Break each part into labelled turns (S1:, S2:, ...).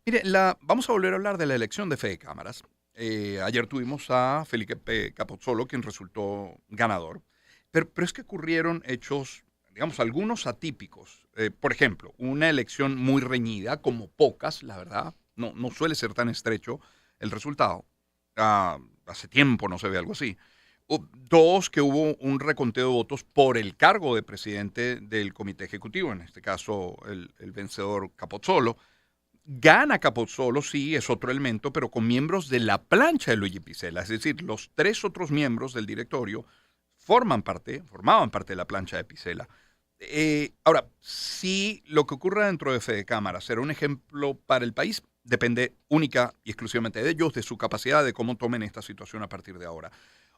S1: Mire, vamos a volver a hablar de la elección de Fede Cámaras. Ayer tuvimos a Felipe Capozzolo, quien resultó ganador. Pero es que ocurrieron hechos, digamos, algunos atípicos. Por ejemplo, una elección muy reñida, como pocas, la verdad. No suele ser tan estrecho el resultado. Hace tiempo no se ve algo así. Dos, que hubo un reconteo de votos por el cargo de presidente del comité ejecutivo, en este caso el vencedor Capozzolo. Gana Capozzolo, sí, es otro elemento, pero con miembros de la plancha de Luigi Piccella, es decir, los tres otros miembros del directorio formaban parte de la plancha de Piccella. Ahora, si lo que ocurra dentro de Fede Cámara será un ejemplo para el país, depende única y exclusivamente de ellos, de su capacidad, de cómo tomen esta situación a partir de ahora.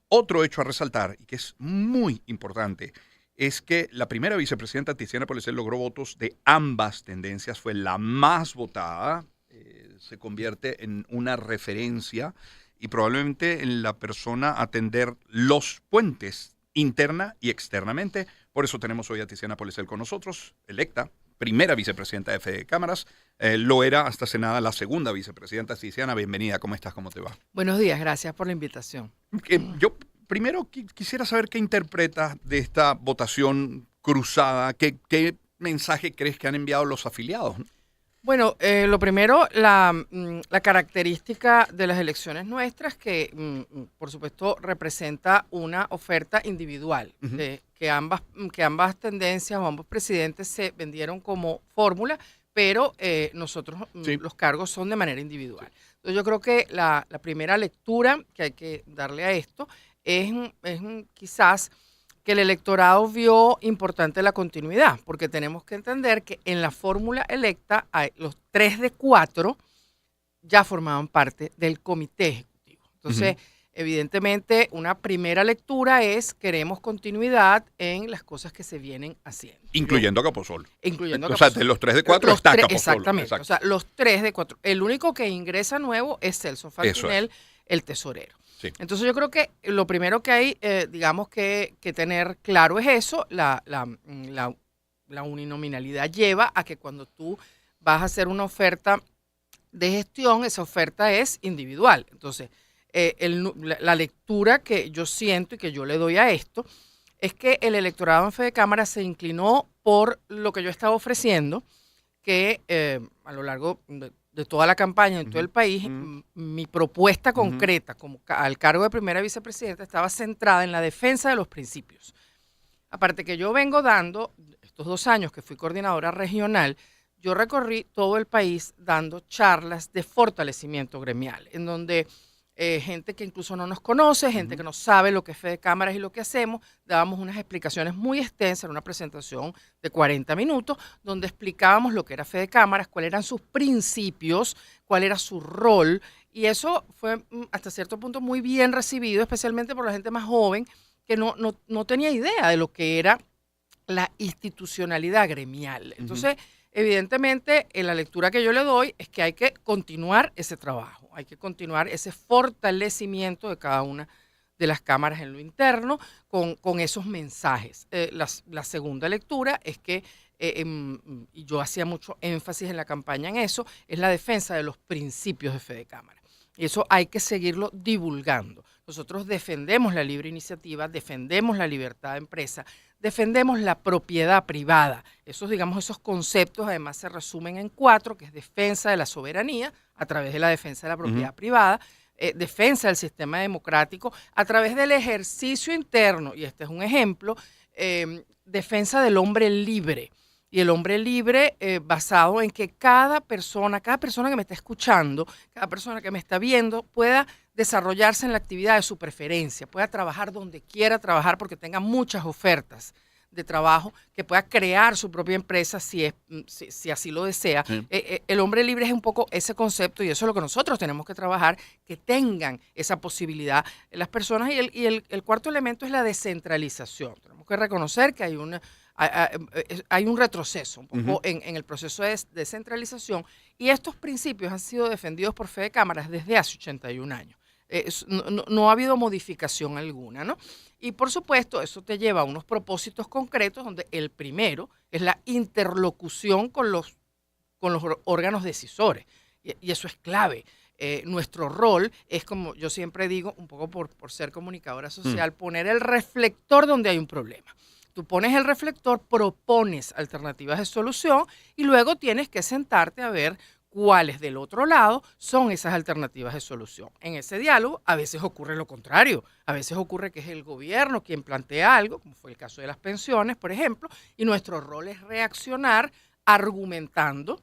S1: Otro hecho a resaltar, y que es muy importante, es que la primera vicepresidenta Tiziana Policel logró votos de ambas tendencias, fue la más votada, se convierte en una referencia y probablemente en la persona a tender los puentes interna y externamente. Por eso tenemos hoy a Tiziana Policel con nosotros, electa, primera vicepresidenta de Fede Cámaras. Lo era hasta hace nada la segunda vicepresidenta. Tiziana, bienvenida, ¿cómo estás? ¿Cómo te va?
S2: Buenos días, gracias por la invitación.
S1: Yo primero quisiera saber qué interpretas de esta votación cruzada, qué mensaje crees que han enviado los afiliados, ¿no?
S2: Bueno, lo primero, la característica de las elecciones nuestras, que por supuesto representa una oferta individual,
S1: Ujú.
S2: que ambas tendencias o ambos presidentes se vendieron como fórmula, pero nosotros
S1: Sí,
S2: los cargos son de manera individual.
S1: sí.
S2: Entonces yo creo que la primera lectura que hay que darle a esto quizás que el electorado vio importante la continuidad, porque tenemos que entender que en la fórmula electa los 3 de 4 ya formaban parte del comité ejecutivo.
S1: Ujú.
S2: Entonces, evidentemente, una primera lectura es queremos continuidad en las cosas que se vienen haciendo.
S1: Incluyendo a Caposolo.
S2: Incluyendo a
S1: O sea, de
S2: Capozón.
S1: los 3 de 4 está Caposolo.
S2: Exactamente, o
S1: Exacto.
S2: sea, los 3 de 4. El único que ingresa nuevo es Celso
S1: Eso es.
S2: Fantinel, el tesorero.
S1: Sí.
S2: Entonces yo creo que lo primero que hay, digamos que tener claro es eso, la uninominalidad lleva a que cuando tú vas a hacer una oferta de gestión, esa oferta es individual. Entonces, la lectura que yo siento y que yo le doy a esto es que el electorado en Fede Cámara se inclinó por lo que yo estaba ofreciendo, que a lo largo de toda la campaña en todo
S1: Ujú,
S2: el país,
S1: ujú,
S2: mi propuesta
S1: ujú.
S2: concreta como al cargo de primera vicepresidenta estaba centrada en la defensa de los principios. Aparte que yo vengo dando, estos 2 años que fui coordinadora regional, yo recorrí todo el país dando charlas de fortalecimiento gremial, en donde gente que incluso no nos conoce, gente
S1: Ujú.
S2: que no sabe lo que es Fede Cámaras y lo que hacemos, dábamos unas explicaciones muy extensas, en una presentación de 40 minutos, donde explicábamos lo que era Fede Cámaras, cuáles eran sus principios, cuál era su rol, y eso fue hasta cierto punto muy bien recibido, especialmente por la gente más joven, que no tenía idea de lo que era la institucionalidad gremial.
S1: Ujú.
S2: Entonces, evidentemente, en la lectura que yo le doy es que hay que continuar ese trabajo, hay que continuar ese fortalecimiento de cada una de las cámaras en lo interno con esos mensajes. La segunda lectura es que, y yo hacía mucho énfasis en la campaña en eso, es la defensa de los principios de Fede Cámara. Y eso hay que seguirlo divulgando. Nosotros defendemos la libre iniciativa, defendemos la libertad de empresa, defendemos la propiedad privada. Esos conceptos además se resumen en 4, que es defensa de la soberanía a través de la defensa de la
S1: Ujú.
S2: propiedad privada, defensa del sistema democrático a través del ejercicio interno, y este es un ejemplo, defensa del hombre libre. Y el hombre libre basado en que cada persona que me está escuchando, cada persona que me está viendo pueda desarrollarse en la actividad de su preferencia, pueda trabajar donde quiera trabajar porque tenga muchas ofertas de trabajo, que pueda crear su propia empresa si así lo desea.
S1: Sí.
S2: El hombre libre es un poco ese concepto y eso es lo que nosotros tenemos que trabajar, que tengan esa posibilidad las personas. Y el cuarto elemento es la descentralización. Tenemos que reconocer que hay un retroceso un
S1: Ujú.
S2: poco en el proceso de descentralización y estos principios han sido defendidos por Fede Cámaras desde hace 81 años. No ha habido modificación alguna, ¿no? Y por supuesto, eso te lleva a unos propósitos concretos donde el primero es la interlocución con los órganos decisores. y eso es clave. Nuestro rol es, como yo siempre digo, un poco por ser comunicadora social, poner el reflector donde hay un problema. Tú pones el reflector, propones alternativas de solución y luego tienes que sentarte a ver cuáles del otro lado son esas alternativas de solución. En ese diálogo a veces ocurre lo contrario, a veces ocurre que es el gobierno quien plantea algo, como fue el caso de las pensiones, por ejemplo, y nuestro rol es reaccionar argumentando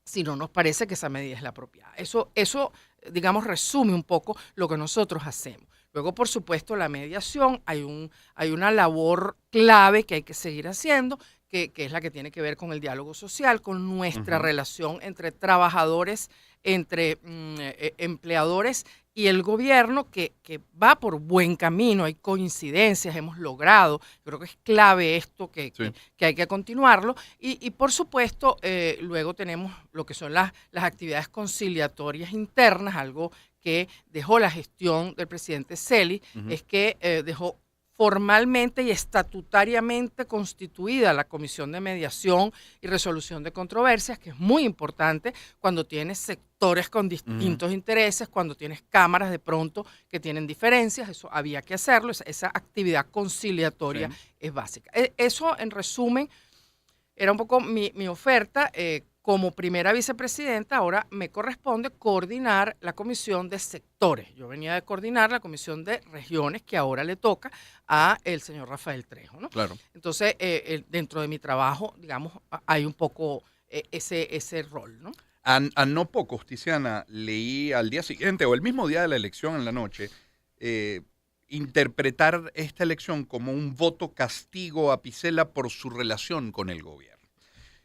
S2: si no nos parece que esa medida es la apropiada. Eso, digamos, resume un poco lo que nosotros hacemos. Luego, por supuesto, la mediación, hay una labor clave que hay que seguir haciendo, que es la que tiene que ver con el diálogo social, con nuestra relación entre trabajadores, entre empleadores y el gobierno, que va por buen camino, hay coincidencias, hemos logrado, creo que es clave esto, que hay que continuarlo, y por supuesto, luego tenemos lo que son las actividades conciliatorias internas, algo que dejó la gestión del presidente Celi, es que dejó formalmente y estatutariamente constituida la Comisión de Mediación y Resolución de Controversias, que es muy importante cuando tienes sectores con distintos intereses, cuando tienes cámaras de pronto que tienen diferencias, eso había que hacerlo, esa actividad conciliatoria es básica. Eso, en resumen, era un poco mi oferta. Como primera vicepresidenta, ahora me corresponde coordinar la comisión de sectores. Yo venía de coordinar la comisión de regiones, que ahora le toca a el señor Rafael Trejo, ¿no?
S1: Claro.
S2: Entonces, dentro de mi trabajo, digamos, hay un poco ese rol, ¿no?
S1: A no pocos, Tiziana, leí al día siguiente o el mismo día de la elección en la noche, interpretar esta elección como un voto castigo a Picela por su relación con el gobierno.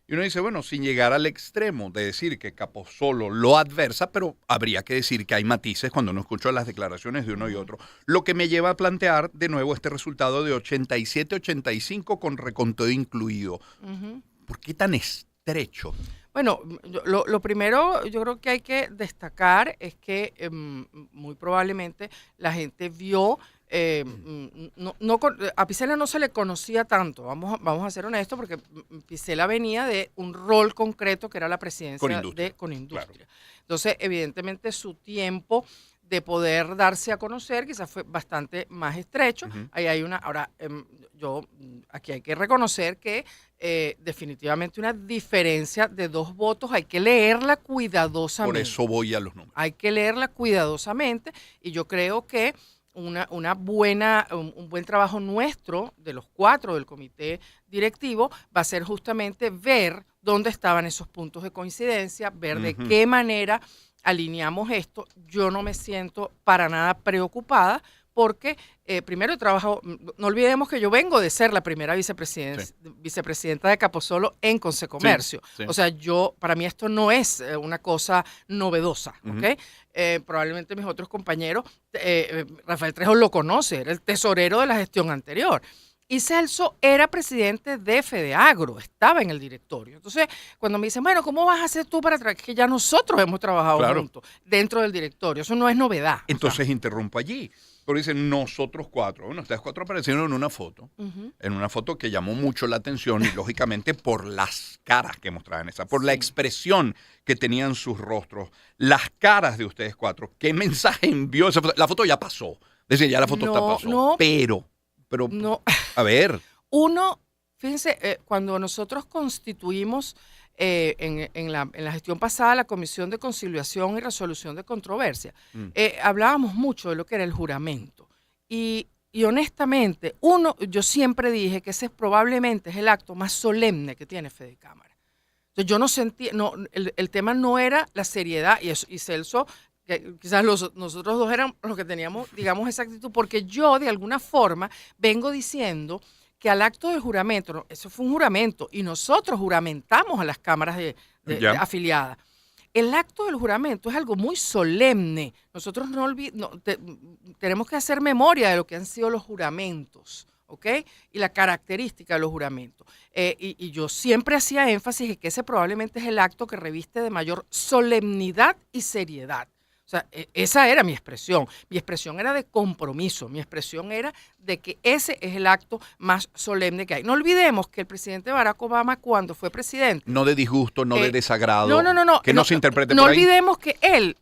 S1: Y uno dice, bueno, sin llegar al extremo de decir que Capozolo lo adversa, pero habría que decir que hay matices cuando uno escucha las declaraciones de uno y otro. Lo que me lleva a plantear de nuevo este resultado de 87-85 con reconteo incluido. ¿Por qué tan estrecho?
S2: Bueno, lo primero yo creo que hay que destacar es que muy probablemente la gente vio, a Picela no se le conocía tanto, vamos a ser honestos, porque Picela venía de un rol concreto que era la presidencia de Conindustria. Claro. Entonces, evidentemente su tiempo de poder darse a conocer quizás fue bastante más estrecho. Ahí hay ahora, aquí hay que reconocer que definitivamente una diferencia de 2 votos, hay que leerla cuidadosamente.
S1: Por eso voy a los números.
S2: Hay que leerla cuidadosamente y yo creo que un buen trabajo nuestro, de los 4 del comité directivo, va a ser justamente ver dónde estaban esos puntos de coincidencia, ver de qué manera alineamos esto. Yo no me siento para nada preocupada porque primero he trabajado, no olvidemos que yo vengo de ser la primera vicepresidenta de Capozolo en Consecomercio. O sea, para mí esto no es una cosa novedosa, ¿ok? Probablemente mis otros compañeros, Rafael Trejo lo conoce, era el tesorero de la gestión anterior. Y Celso era presidente de Fedeagro, estaba en el directorio. Entonces, cuando me dicen, bueno, ¿cómo vas a hacer tú para trabajar? Que ya nosotros hemos trabajado juntos dentro del directorio. Eso no es novedad.
S1: Entonces, interrumpo allí. Pero dicen nosotros 4. Bueno, ustedes 4 aparecieron en una foto que llamó mucho la atención y lógicamente por las caras que mostraban por la expresión que tenían sus rostros, las caras de ustedes 4. ¿Qué mensaje envió esa foto? La foto ya pasó. Es decir, ya la foto pasó. Pero no. A ver.
S2: Fíjense, cuando nosotros constituimos en la gestión pasada la Comisión de Conciliación y Resolución de Controversia, hablábamos mucho de lo que era el juramento. Y honestamente, yo siempre dije que ese probablemente es el acto más solemne que tiene Fedecámara. Entonces yo no sentía, el tema no era la seriedad, y Celso, que quizás nosotros dos éramos los que teníamos, digamos, esa actitud, porque yo de alguna forma vengo diciendo que al acto del juramento, eso fue un juramento, y nosotros juramentamos a las cámaras afiliadas. El acto del juramento es algo muy solemne. Nosotros tenemos que hacer memoria de lo que han sido los juramentos, ¿ok? Y la característica de los juramentos. Y yo siempre hacía énfasis en que ese probablemente es el acto que reviste de mayor solemnidad y seriedad. O sea, esa era mi expresión. Mi expresión era de compromiso. Mi expresión era de que ese es el acto más solemne que hay. No olvidemos que el presidente Barack Obama, cuando fue presidente...
S1: No de disgusto, no de desagrado.
S2: No.
S1: Que no se interprete
S2: No
S1: por ahí.
S2: olvidemos que él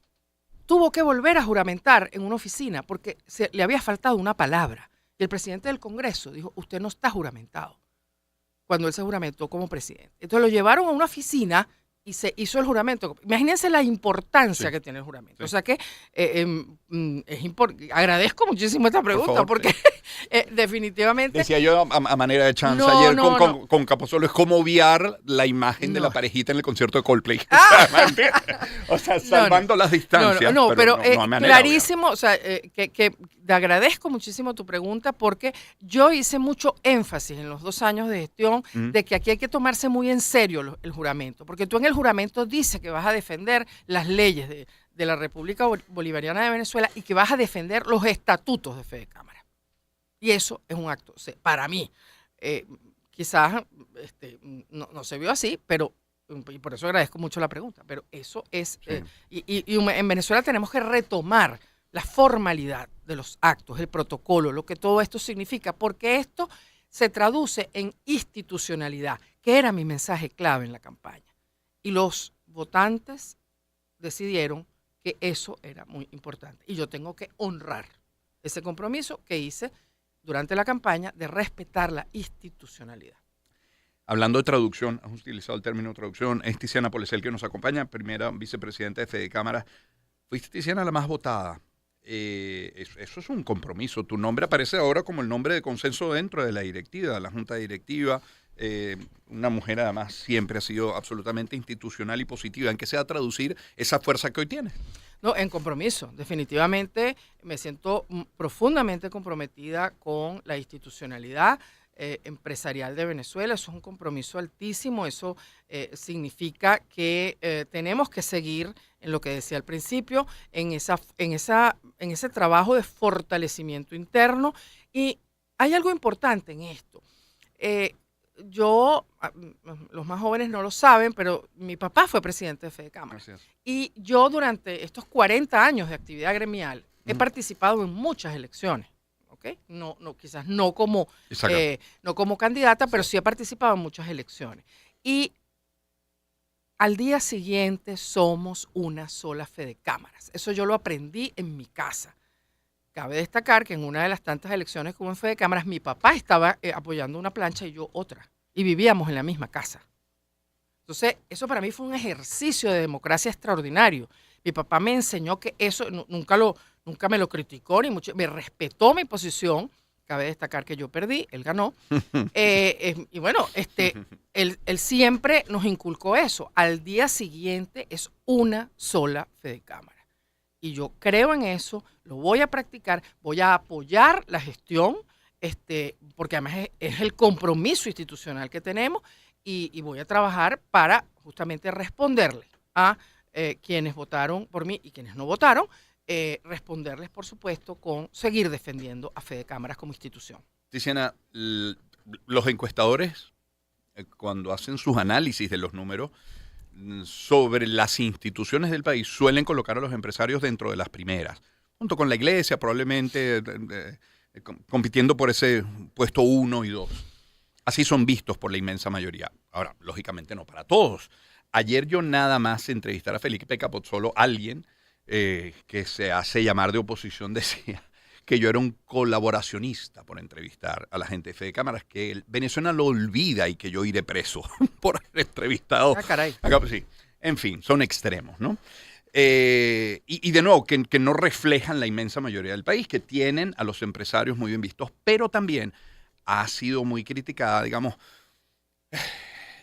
S2: tuvo que volver a juramentar en una oficina porque le había faltado una palabra. Y el presidente del Congreso dijo, usted no está juramentado, cuando él se juramentó como presidente. Entonces lo llevaron a una oficina y se hizo el juramento. Imagínense la importancia que tiene el juramento.
S1: Sí.
S2: O sea que agradezco muchísimo esta pregunta,
S1: favor,
S2: porque definitivamente...
S1: Decía yo a manera de chance
S2: No,
S1: ayer
S2: no,
S1: con Capozolo, es como obviar la imagen de
S2: No.
S1: la parejita en el concierto de Coldplay.
S2: Ah.
S1: O sea, salvando las distancias.
S2: Pero
S1: no a manera de
S2: clarísimo, o sea, que te agradezco muchísimo tu pregunta, porque yo hice mucho énfasis en los 2 años de gestión de que aquí hay que tomarse muy en serio el juramento, porque tú en el juramento dices que vas a defender las leyes de la República Bolivariana de Venezuela y que vas a defender los estatutos de Fede Cámara. Y eso es un acto, para mí, quizás no se vio así, pero y por eso agradezco mucho la pregunta, pero eso es, y en Venezuela tenemos que retomar la formalidad de los actos, el protocolo, lo que todo esto significa, porque esto se traduce en institucionalidad, que era mi mensaje clave en la campaña. Y los votantes decidieron que eso era muy importante. Y yo tengo que honrar ese compromiso que hice durante la campaña de respetar la institucionalidad.
S1: Hablando de traducción, has utilizado el término traducción, es Tiziana Polesel que nos acompaña, primera vicepresidenta de Fede Cámara. Fuiste, Tiziana, la más votada. Eso es un compromiso. Tu nombre aparece ahora como el nombre de consenso dentro de la directiva, de la junta directiva. Una mujer además siempre ha sido absolutamente institucional y positiva. ¿En qué se va a traducir esa fuerza que hoy tiene?
S2: No, en compromiso. Definitivamente me siento profundamente comprometida con la institucionalidad empresarial de Venezuela. Eso es un compromiso altísimo. Eso significa que tenemos que seguir en lo que decía al principio, en ese trabajo de fortalecimiento interno. Y hay algo importante en esto. Los más jóvenes no lo saben, pero mi papá fue presidente de Fede Cámara. Y yo durante estos 40 años de actividad gremial he participado en muchas elecciones. ¿Okay? Quizás no como candidata, pero sí he participado en muchas elecciones. Y al día siguiente somos una sola Fede Cámaras. Eso yo lo aprendí en mi casa. Cabe destacar que en una de las tantas elecciones que hubo en Fede Cámaras, mi papá estaba apoyando una plancha y yo otra. Y vivíamos en la misma casa. Entonces, eso para mí fue un ejercicio de democracia extraordinario. Mi papá me enseñó que eso, nunca me lo criticó, ni mucho, me respetó mi posición. Cabe destacar que yo perdí, él ganó. Y bueno, él siempre nos inculcó eso. Al día siguiente es una sola Fede Cámara. Y yo creo en eso, lo voy a practicar, voy a apoyar la gestión, porque además es el compromiso institucional que tenemos, y voy a trabajar para justamente responderle a quienes votaron por mí y quienes no votaron, responderles, por supuesto, con seguir defendiendo a Fede Cámaras como institución.
S1: Tiziana, los encuestadores, cuando hacen sus análisis de los números sobre las instituciones del país, suelen colocar a los empresarios dentro de las primeras, junto con la iglesia, probablemente compitiendo por ese puesto 1 y 2. Así son vistos por la inmensa mayoría. Ahora, lógicamente no para todos. Ayer yo nada más entrevistar a Felipe Capozzolo, alguien que se hace llamar de oposición, decía que yo era un colaboracionista por entrevistar a la gente de Fede Cámaras, que Venezuela lo olvida y que yo iré preso por haber entrevistado.
S2: Ah, caray.
S1: Sí. En fin, son extremos, ¿no? Y de nuevo, que no reflejan la inmensa mayoría del país, que tienen a los empresarios muy bien vistos, pero también ha sido muy criticada, digamos,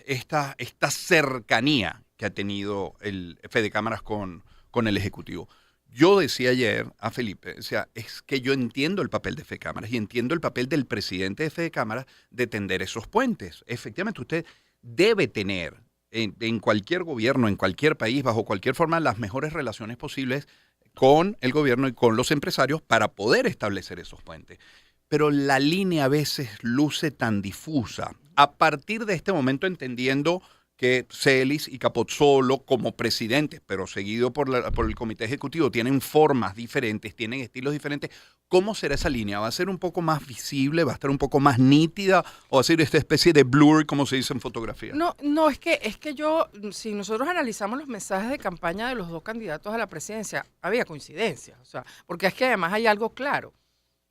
S1: esta cercanía que ha tenido el Fede Cámaras con el Ejecutivo. Yo decía ayer a Felipe, o sea, es que yo entiendo el papel de Fede Cámaras y entiendo el papel del presidente de Fede Cámaras de tender esos puentes. Efectivamente, usted debe tener en cualquier gobierno, en cualquier país, bajo cualquier forma, las mejores relaciones posibles con el gobierno y con los empresarios para poder establecer esos puentes. Pero la línea a veces luce tan difusa. A partir de este momento, entendiendo que Celis y Capozzolo como presidentes, pero seguido por el comité ejecutivo, tienen formas diferentes, tienen estilos diferentes. ¿Cómo será esa línea? ¿Va a ser un poco más visible? ¿Va a estar un poco más nítida? ¿O va a ser esta especie de blur, como se dice en fotografía?
S2: No, es que yo, si nosotros analizamos los mensajes de campaña de los dos candidatos a la presidencia, había coincidencias, o sea, porque es que además hay algo claro.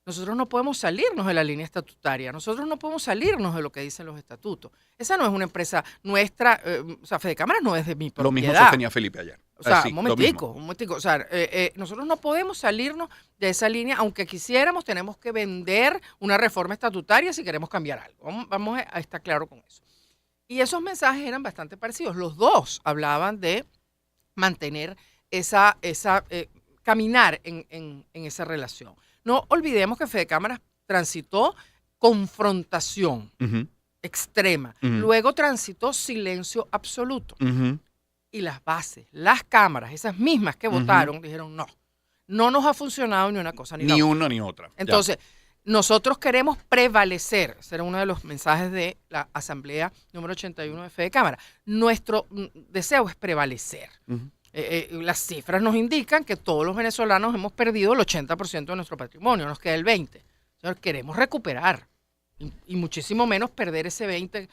S2: Nosotros no podemos salirnos de la línea estatutaria, nosotros no podemos salirnos de lo que dicen los estatutos. Esa no es una empresa nuestra, o sea, Fede Cámaras no es de mi
S1: Lo mismo
S2: propiedad.
S1: sostenía Felipe ayer.
S2: O sea,
S1: Sí,
S2: un momentico. O sea, nosotros no podemos salirnos de esa línea, aunque quisiéramos, tenemos que vender una reforma estatutaria si queremos cambiar algo. Vamos a estar claros con eso. Y esos mensajes eran bastante parecidos. Los dos hablaban de mantener caminar en esa relación. No olvidemos que Fede Cámaras transitó confrontación
S1: Ujú,
S2: extrema,
S1: ujú,
S2: luego transitó silencio absoluto.
S1: ujú,
S2: Y las bases, las cámaras, esas mismas que
S1: ujú.
S2: votaron, dijeron no nos ha funcionado ni una cosa ni la
S1: Ni
S2: otra.
S1: una ni otra. Ya.
S2: Entonces, nosotros queremos prevalecer, ese era uno de los mensajes de la Asamblea número 81 de Fede Cámara. Nuestro deseo es prevalecer.
S1: Ujú.
S2: Las cifras nos indican que todos los venezolanos hemos perdido el 80% de nuestro patrimonio, nos queda el 20%. Señor, queremos recuperar y muchísimo menos perder ese 20%,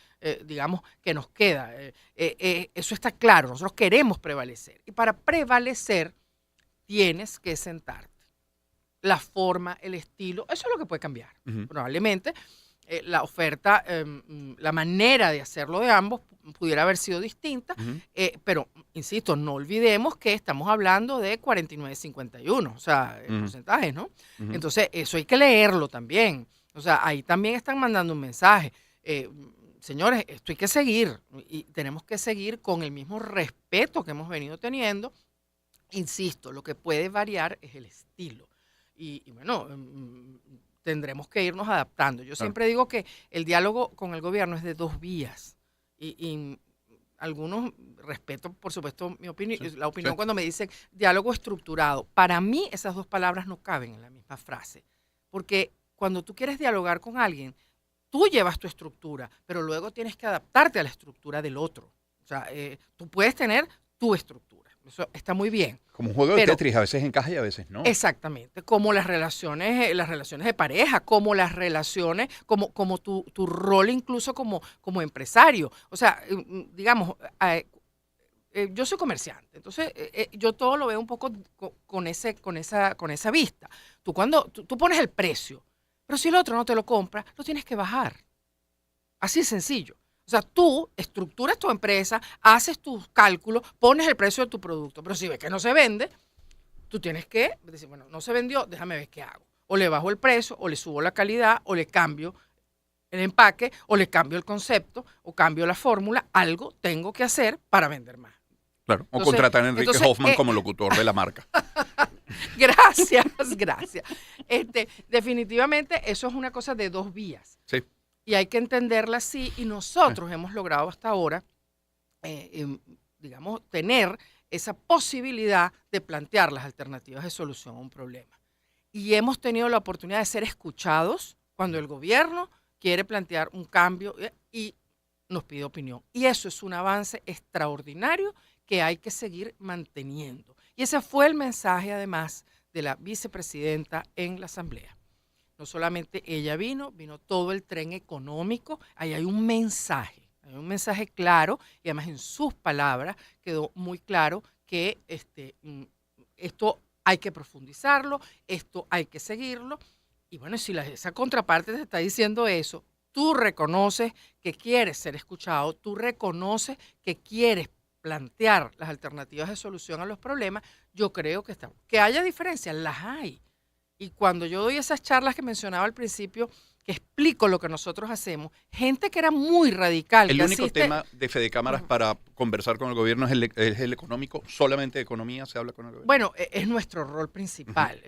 S2: digamos, que nos queda. Eso está claro, nosotros queremos prevalecer. Y para prevalecer tienes que sentarte. La forma, el estilo, eso es lo que puede cambiar.
S1: Ujú.
S2: Probablemente la oferta, la manera de hacerlo de ambos pudiera haber sido distinta,
S1: Ujú.
S2: pero, insisto, no olvidemos que estamos hablando de 49-51, o sea,
S1: Ujú.
S2: porcentajes, ¿no?
S1: Ujú.
S2: Entonces, eso hay que leerlo también. O sea, ahí también están mandando un mensaje. Señores, esto hay que seguir y tenemos que seguir con el mismo respeto que hemos venido teniendo. Insisto, lo que puede variar es el estilo. Y bueno, tendremos que irnos adaptando. Yo
S1: Claro.
S2: siempre digo que el diálogo con el gobierno es de dos vías. Y algunos, respeto por supuesto mi opinión,
S1: Sí,
S2: la opinión
S1: sí.
S2: cuando me dicen diálogo estructurado. Para mí esas dos palabras no caben en la misma frase. Porque cuando tú quieres dialogar con alguien, tú llevas tu estructura, pero luego tienes que adaptarte a la estructura del otro. O sea, tú puedes tener tu estructura. Eso está muy bien.
S1: Como un juego de
S2: Pero-
S1: Tetris, a veces encaja y a veces no.
S2: Exactamente, como las relaciones de pareja, como las relaciones, como tu rol incluso como empresario. O sea, digamos, yo soy comerciante, entonces yo todo lo veo un poco con esa vista. Tú pones el precio, pero si el otro no te lo compra, lo tienes que bajar. Así de sencillo. O sea, tú estructuras tu empresa, haces tus cálculos, pones el precio de tu producto, pero si ves que no se vende, tú tienes que decir, bueno, no se vendió, déjame ver qué hago. O le bajo el precio, o le subo la calidad, o le cambio el empaque, o le cambio el concepto, o cambio la fórmula. Algo tengo que hacer para vender más.
S1: Claro. O
S2: Entonces-
S1: contratar a Enrique
S2: entonces,
S1: Hoffman como locutor de la marca.
S2: Gracias, gracias. Definitivamente eso es una cosa de dos vías.
S1: Sí.
S2: Y hay que entenderla así. Y nosotros hemos logrado hasta ahora, digamos, tener esa posibilidad de plantear las alternativas de solución a un problema. Y hemos tenido la oportunidad de ser escuchados cuando el gobierno quiere plantear un cambio y nos pide opinión. Y eso es un avance extraordinario que hay que seguir manteniendo. Y ese fue el mensaje, además, de la vicepresidenta en la Asamblea. No solamente ella vino todo el tren económico, ahí hay un mensaje claro, y además en sus palabras quedó muy claro que esto hay que profundizarlo, esto hay que seguirlo, y bueno, si esa contraparte te está diciendo eso, tú reconoces que quieres ser escuchado, tú reconoces que quieres plantear las alternativas de solución a los problemas, yo creo que está. Que haya diferencias, las hay. Y cuando yo doy esas charlas que mencionaba al principio, que explico lo que nosotros hacemos, gente que era muy radical.
S1: El
S2: que
S1: único
S2: asiste-
S1: tema de Fede Cámaras para conversar con el gobierno es el económico. Solamente de economía se habla con el gobierno.
S2: Bueno, es nuestro rol principal,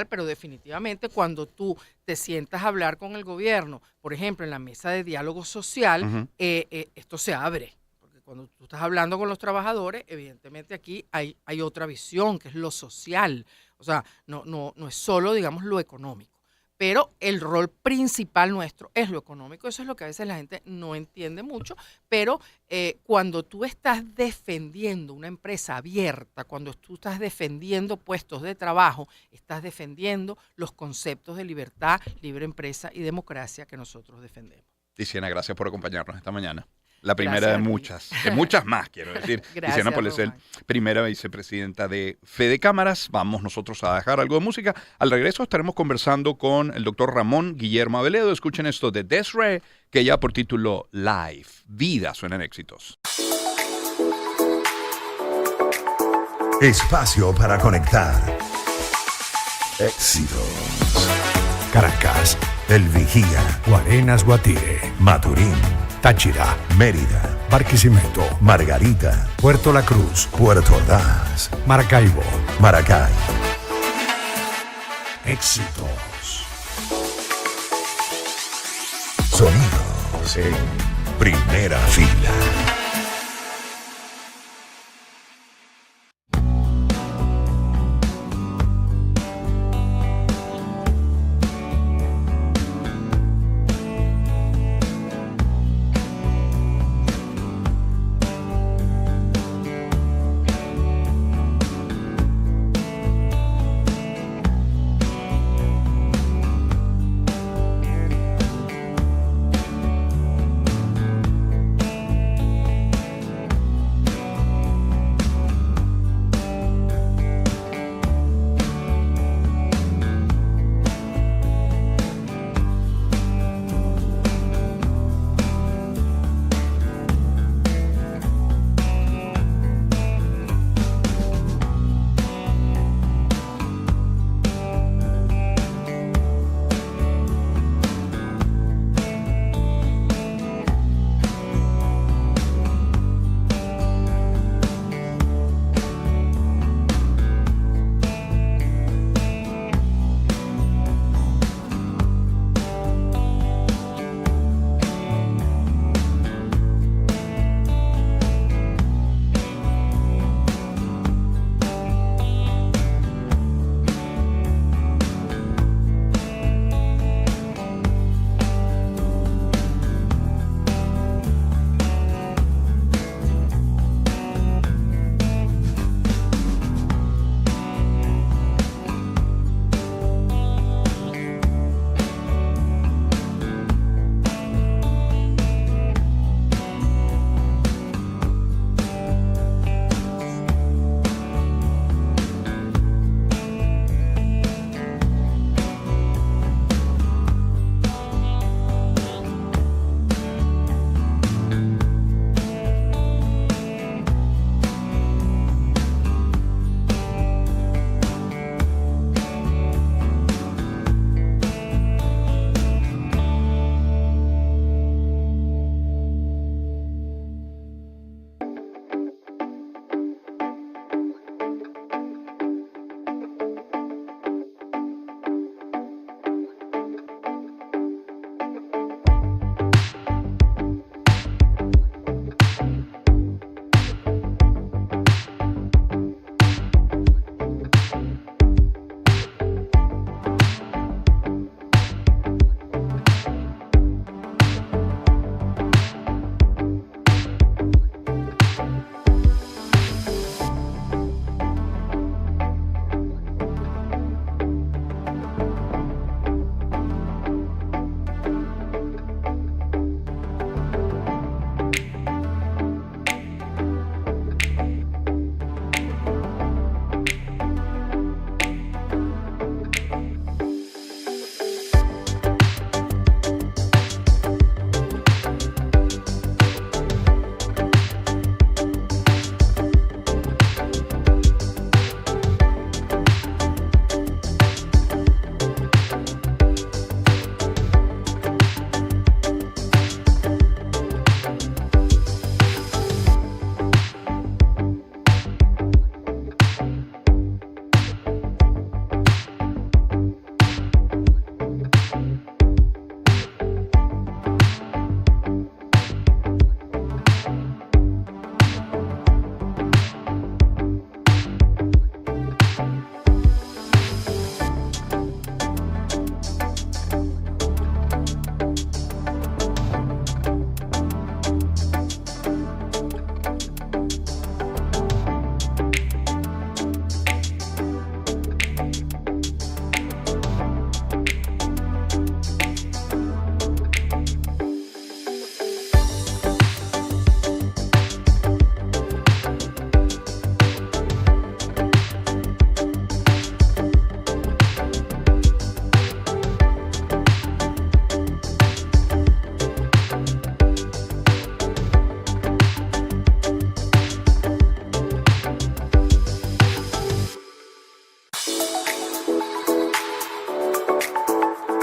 S2: pero definitivamente cuando tú te sientas a hablar con el gobierno, por ejemplo, en la mesa de diálogo social,
S1: Ujú.
S2: esto se abre. Porque cuando tú estás hablando con los trabajadores, evidentemente aquí hay otra visión, que es lo social. O sea, no es solo, digamos, lo económico. pero el rol principal nuestro es lo económico. Eso es lo que a veces la gente no entiende mucho, pero cuando tú estás defendiendo una empresa abierta, cuando tú estás defendiendo puestos de trabajo, estás defendiendo los conceptos de libertad, libre empresa y democracia que nosotros defendemos.
S1: Tiziana, gracias por acompañarnos esta mañana. La primera
S2: Gracias
S1: de muchas más, quiero decir.
S2: Gracias,
S1: Tiziana Polesel,
S2: Román.
S1: primera vicepresidenta de Fede Cámaras. Vamos nosotros a dejar algo de música. Al regreso estaremos conversando con el doctor Ramón Guillermo Aveledo. Escuchen esto de Desiree, que ya por título Life, Vida, suenan éxitos.
S3: Espacio para conectar. Éxitos. Caracas, El Vigía,
S4: Guarenas, Guatire,
S3: Maturín,
S4: Táchira,
S3: Mérida,
S4: Barquisimeto,
S3: Margarita,
S4: Puerto La Cruz,
S3: Puerto Ordaz,
S4: Maracaibo.
S3: Maracay.
S4: Éxitos.
S3: Sonidos en primera fila.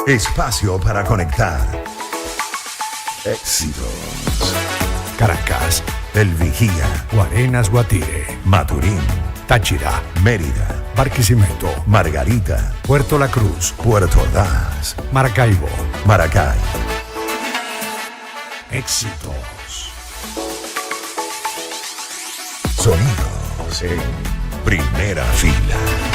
S3: Espacio para conectar. Éxitos.
S4: Caracas,
S3: El Vigía.
S4: Guarenas, Guatire,
S3: Maturín.
S4: Táchira,
S3: Mérida.
S4: Barquisimeto,
S3: Margarita.
S4: Puerto La Cruz,
S3: Puerto Ordaz.
S4: Maracaibo.
S3: Maracay.
S4: Éxitos.
S3: Sonidos en primera fila.